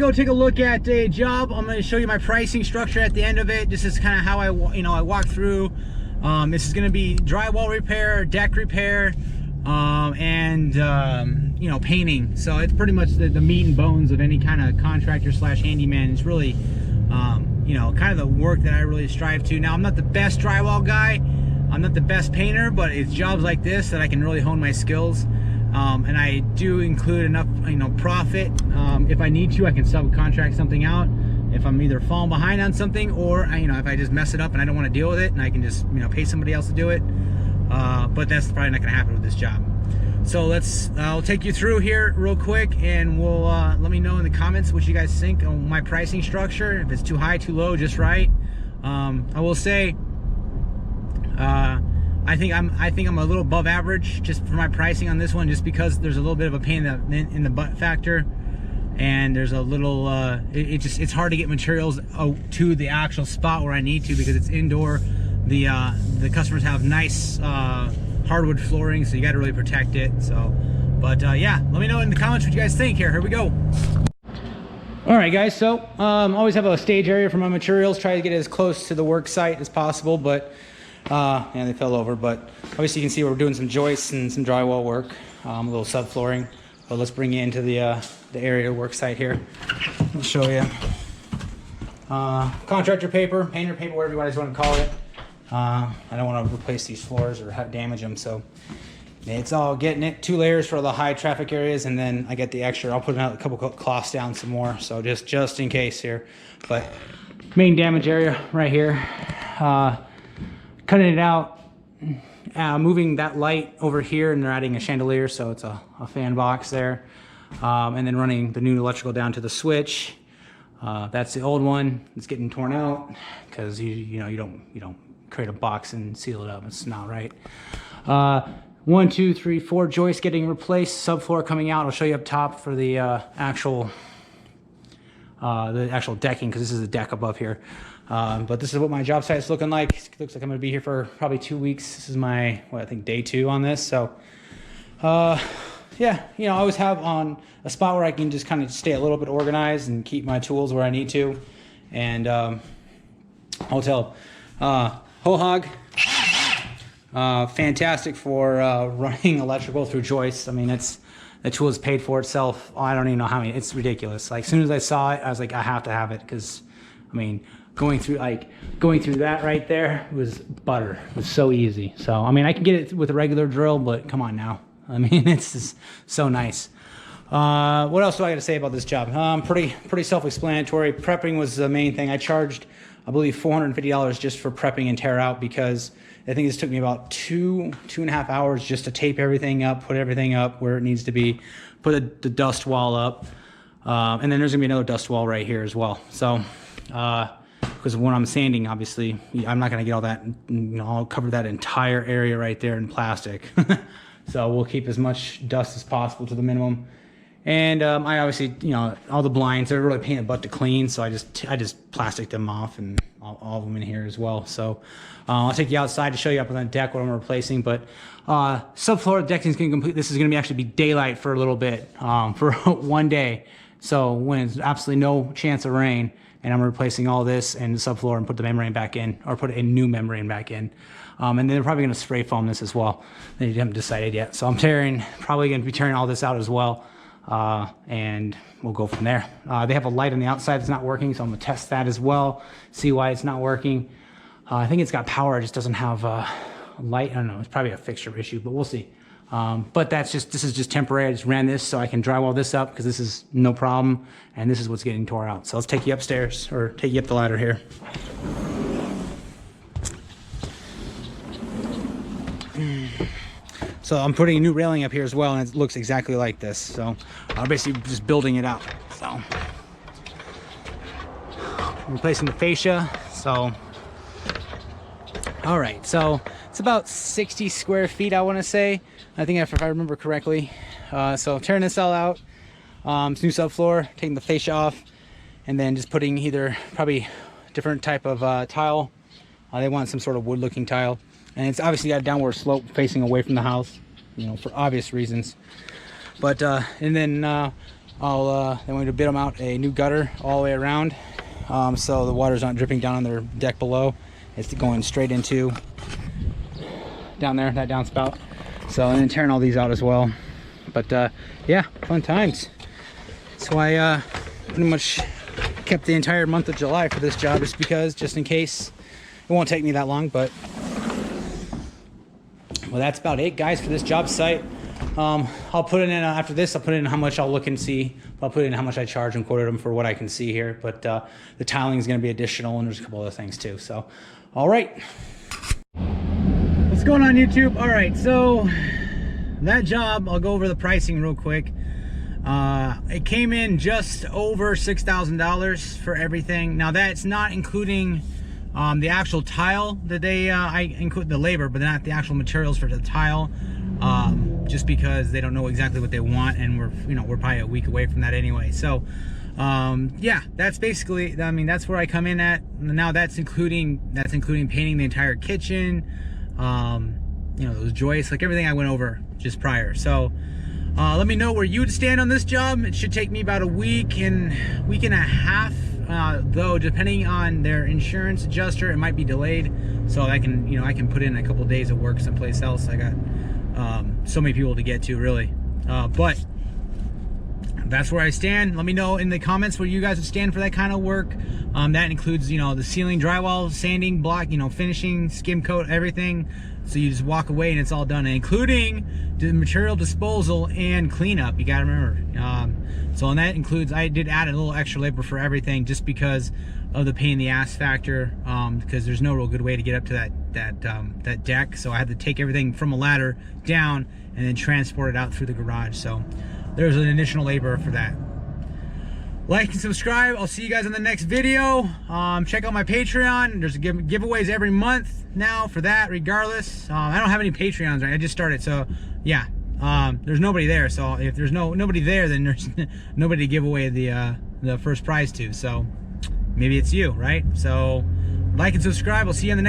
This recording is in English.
Go take a look at a job. I'm going to show you my pricing structure at the end of it. This is kind of how I walk through. This is going to be drywall repair, deck repair, and painting. So it's pretty much the meat and bones of any kind of contractor slash handyman. It's really kind of the work that I really strive to. Now, I'm not the best drywall guy, I'm not the best painter, but it's jobs like this that I can really hone my skills. And I do include enough profit. If I need to, I can subcontract something out if I'm either falling behind on something, or if I just mess it up and I don't want to deal with it, and I can just pay somebody else to do it. But that's probably not going to happen with this job. So I'll take you through here real quick, and we'll let me know in the comments what you guys think on my pricing structure. If it's too high, too low, just right. I will say I think I'm a little above average just for my pricing on this one, just because there's a little bit of a pain in the butt factor, and there's a little it's hard to get materials to the actual spot where I need to, because it's indoor. The customers have nice hardwood flooring, so you got to really protect it. So, but yeah, let me know in the comments what you guys think. Here we go. All right, guys. So always have a stage area for my materials. Try to get as close to the work site as possible, but and they fell over. But obviously you can see we're doing some joists and some drywall work, a little subflooring. But let's bring you into the area work site here. I'll show you. Contractor paper, painter paper, whatever you guys want to call it. I don't want to replace these floors or damage them, so it's all getting it. 2 layers for the high traffic areas, and then I get the extra. I'll put out a couple cloths down some more, so just in case here. But main damage area right here. Cutting it out, moving that light over here, and they're adding a chandelier, so it's a fan box there. And then running the new electrical down to the switch. That's the old one. It's getting torn out because you don't create a box and seal it up. It's not right. 1, 2, 3, 4 joists getting replaced. Subfloor coming out. I'll show you up top for the actual decking, because this is a deck above here. But this is what my job site is looking like. It looks like I'm going to be here for probably 2 weeks. This is my, I think day 2 on this. So, yeah, I always have on a spot where I can just kind of stay a little bit organized and keep my tools where I need to. And hotel, whole hog, fantastic for running electrical through joists. I mean, the tool is paid for itself. I don't even know how many. It's ridiculous. Like, as soon as I saw it, I was like, I have to have it, because I mean, going through that right there was butter. It was so easy. So I mean, I can get it with a regular drill, but come on now. I mean, it's just so nice. What else do I got to say about this job? Pretty self-explanatory. Prepping was the main thing. I charged, I believe, $450 just for prepping and tear out, because I think this took me about 2.5 hours just to tape everything up, put everything up where it needs to be, put the dust wall up, and then there's gonna be another dust wall right here as well. So, because when I'm sanding, obviously, I'm not gonna get all that, I'll cover that entire area right there in plastic. So we'll keep as much dust as possible to the minimum. And I obviously, all the blinds, they're really pain in the butt to clean, so I just plastic them off, and all of them in here as well. So I'll take you outside to show you up on the deck what I'm replacing. But subfloor decking is going to complete. This is going to actually be daylight for a little bit, for 1 day. So when it's absolutely no chance of rain, and I'm replacing all this and the subfloor and put the membrane back in, or put a new membrane back in. And then they're probably going to spray foam this as well. They haven't decided yet. So I'm probably going to be tearing all this out as well. And we'll go from there. They have a light on the outside that's not working, so I'm gonna test that as well, see why it's not working. I think it's got power, it just doesn't have a light. I don't know, it's probably a fixture issue, but we'll see. But this is just temporary. I just ran this so I can drywall this up, because this is no problem, and this is what's getting tore out. So let's take you upstairs, or take you up the ladder here. So I'm putting a new railing up here as well, and it looks exactly like this. So I'm basically just building it out. So I'm replacing the fascia. So, all right, so it's about 60 square feet, I want to say. I think if I remember correctly. So tearing this all out, it's new subfloor, taking the fascia off, and then just putting either probably different type of tile. They want some sort of wood looking tile. And it's obviously got a downward slope facing away from the house, for obvious reasons. But and then I'll then we're gonna bid them out a new gutter all the way around, so the water's not dripping down on their deck below. It's going straight into down there, that downspout. So, and then tearing all these out as well. But yeah, fun times. That's why I pretty much kept the entire month of July for this job, just in case. It won't take me that long, but well, that's about it, guys, for this job site. I'll put it in after this. I'll put in how much I'll look and see. I'll put in how much I charge and quoted them for what I can see here. But the tiling is going to be additional, and there's a couple other things too. So, all right. What's going on, YouTube? All right, so that job, I'll go over the pricing real quick. It came in just over $6,000 for everything. Now that's not including the actual tile that I include the labor, but not the actual materials for the tile. Just because they don't know exactly what they want, and we're probably a week away from that anyway. So yeah, that's basically, I mean, that's where I come in at. Now that's including painting the entire kitchen, those joists, like everything I went over just prior. So let me know where you would stand on this job. It should take me about a week and a half, though depending on their insurance adjuster, it might be delayed, so I can put in a couple days of work someplace else. I got so many people to get to, really, but that's where I stand. Let me know in the comments where you guys would stand for that kind of work. That includes, the ceiling, drywall, sanding, block, finishing, skim coat, everything. So you just walk away and it's all done, including the material disposal and cleanup. You gotta remember. So and that includes, I did add a little extra labor for everything just because of the pain in the ass factor. Because there's no real good way to get up to that deck. So I had to take everything from a ladder down and then transport it out through the garage. So there's an additional labor for that. Like and subscribe. I'll see you guys in the next video. Check out my Patreon. There's giveaways every month now for that, regardless. I don't have any Patreons, right? I just started, so yeah. There's nobody there, so if there's nobody there, then there's nobody to give away the first prize to. So maybe it's you, right? So like and subscribe. I'll see you in the next